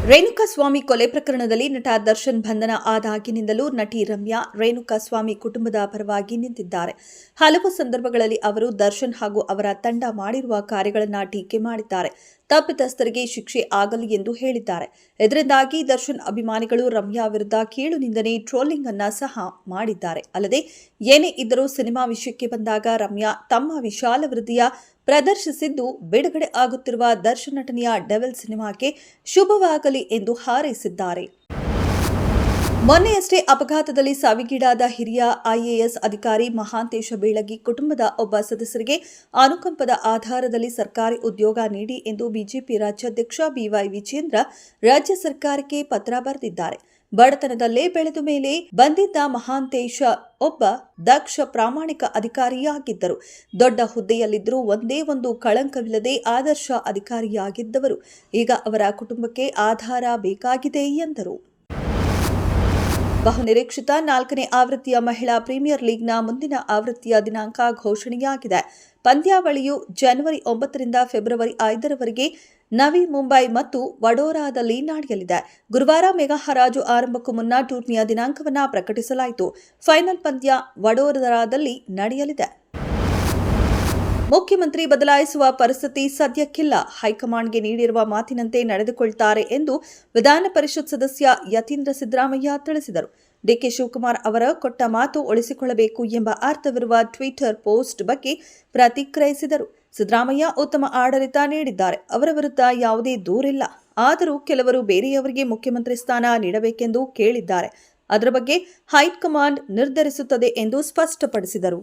ರೇಣುಕಾಸ್ವಾಮಿ ಕೊಲೆ ಪ್ರಕರಣದಲ್ಲಿ ನಟ ದರ್ಶನ್ ಬಂಧನ ಆದಾಗಿನಿಂದಲೂ ನಟಿ ರಮ್ಯಾ ರೇಣುಕಾಸ್ವಾಮಿ ಕುಟುಂಬದ ಪರವಾಗಿ ನಿಂತಿದ್ದಾರೆ. ಹಲವು ಸಂದರ್ಭಗಳಲ್ಲಿ ಅವರು ದರ್ಶನ್ ಹಾಗೂ ಅವರ ತಂಡ ಮಾಡಿರುವ ಕಾರ್ಯಗಳನ್ನು ಟೀಕೆ ಮಾಡಿದ್ದಾರೆ. ತಪ್ಪಿತಸ್ಥರಿಗೆ ಶಿಕ್ಷೆ ಆಗಲಿ ಎಂದು ಹೇಳಿದ್ದಾರೆ. ಇದರಿಂದಾಗಿ ದರ್ಶನ್ ಅಭಿಮಾನಿಗಳು ರಮ್ಯಾ ವಿರುದ್ಧ ಕೀಳು ನಿಂದನೆ, ಟ್ರೋಲಿಂಗ್ ಅನ್ನ ಸಹ ಮಾಡಿದ್ದಾರೆ. ಅಲ್ಲದೆ ಏನೇ ಇದ್ದರೂ ಸಿನಿಮಾ ವಿಷಯಕ್ಕೆ ಬಂದಾಗ ರಮ್ಯಾ ತಮ್ಮ ವಿಶಾಲ ಹೃದಯ ಪ್ರದರ್ಶಿಸಿದ್ದು ಬಿಡುಗಡೆ ಆಗುತ್ತಿರುವ ದರ್ಶನ್ ನಟನೆಯ ಡೆವಿಲ್ ಸಿನಿಮಾಕ್ಕೆ ಶುಭವಾಗಲಿ ಎಂದು ಹಾರೈಸಿದ್ದಾರೆ. ಮೊನ್ನೆಯಷ್ಟೇ ಅಪಘಾತದಲ್ಲಿ ಸಾವಿಗೀಡಾದ ಹಿರಿಯ ಐಎಎಸ್ ಅಧಿಕಾರಿ ಮಹಾಂತೇಶ ಬೀಳಗಿ ಕುಟುಂಬದ ಒಬ್ಬ ಸದಸ್ಯರಿಗೆ ಅನುಕಂಪದ ಆಧಾರದಲ್ಲಿ ಸರ್ಕಾರಿ ಉದ್ಯೋಗ ನೀಡಿ ಎಂದು ಬಿಜೆಪಿ ರಾಜ್ಯಾಧ್ಯಕ್ಷ ಬಿವೈ ವಿಜೇಂದ್ರ ರಾಜ್ಯ ಸರ್ಕಾರಕ್ಕೆ ಪತ್ರ ಬರೆದಿದ್ದಾರೆ. ಬಡತನದಲ್ಲೇ ಬೆಳೆದ ಮೇಲೆ ಬಂದಿದ್ದ ಮಹಾಂತೇಶ ಒಬ್ಬ ದಕ್ಷ ಪ್ರಾಮಾಣಿಕ ಅಧಿಕಾರಿಯಾಗಿದ್ದರು. ದೊಡ್ಡ ಹುದ್ದೆಯಲ್ಲಿದ್ದರೂ ಒಂದೇ ಒಂದು ಕಳಂಕವಿಲ್ಲದೆ ಆದರ್ಶ ಅಧಿಕಾರಿಯಾಗಿದ್ದವರು. ಈಗ ಅವರ ಕುಟುಂಬಕ್ಕೆ ಆಧಾರ ಬೇಕಾಗಿದೆ ಎಂದರು. ಬಹುನಿರೀಕ್ಷಿತ 4ನೇ ಆವೃತ್ತಿಯ ಮಹಿಳಾ ಪ್ರೀಮಿಯರ್ ಲೀಗ್ನ ಮುಂದಿನ ಆವೃತ್ತಿಯ ದಿನಾಂಕ ಘೋಷಣೆಯಾಗಿದೆ. ಪಂದ್ಯಾವಳಿಯು ಜನವರಿ 9ರಿಂದ ಫೆಬ್ರವರಿ 5ರವರೆಗೆ ನವಿ ಮುಂಬೈ ಮತ್ತು ವಡೋರಾದಲ್ಲಿ ನಡೆಯಲಿದೆ. ಗುರುವಾರ ಮೆಗಾ ಹರಾಜು ಆರಂಭಕ್ಕೂ ಮುನ್ನ ಟೂರ್ನಿಯ ದಿನಾಂಕವನ್ನು ಪ್ರಕಟಿಸಲಾಯಿತು. ಫೈನಲ್ ಪಂದ್ಯ ವಡೋದರಾದಲ್ಲಿ ನಡೆಯಲಿದೆ. ಮುಖ್ಯಮಂತ್ರಿ ಬದಲಾಯಿಸುವ ಪರಿಸ್ಥಿತಿ ಸದ್ಯಕ್ಕಿಲ್ಲ. ಹೈಕಮಾಂಡ್ಗೆ ನೀಡಿರುವ ಮಾತಿನಂತೆ ನಡೆದುಕೊಳ್ತಾರೆ ಎಂದು ವಿಧಾನ ಪರಿಷತ್ ಸದಸ್ಯ ಯತೀಂದ್ರ ಸಿದ್ದರಾಮಯ್ಯ ತಿಳಿಸಿದರು. ಡಿಕೆ ಶಿವಕುಮಾರ್ ಅವರ ಕೊಟ್ಟ ಮಾತು ಉಳಿಸಿಕೊಳ್ಳಬೇಕು ಎಂಬ ಅರ್ಥವಿರುವ ಟ್ವಿಟರ್ ಪೋಸ್ಟ್ ಬಗ್ಗೆ ಪ್ರತಿಕ್ರಿಯಿಸಿದರು. ಸಿದ್ದರಾಮಯ್ಯ ಉತ್ತಮ ಆಡಳಿತ ನೀಡಿದ್ದಾರೆ. ಅವರ ವಿರುದ್ಧ ಯಾವುದೇ ದೂರಿಲ್ಲ. ಆದರೂ ಕೆಲವರು ಬೇರೆಯವರಿಗೆ ಮುಖ್ಯಮಂತ್ರಿ ಸ್ಥಾನ ನೀಡಬೇಕೆಂದು ಕೇಳಿದ್ದಾರೆ. ಅದರ ಬಗ್ಗೆ ಹೈಕಮಾಂಡ್ ನಿರ್ಧರಿಸುತ್ತದೆ ಎಂದು ಸ್ಪಷ್ಟಪಡಿಸಿದರು.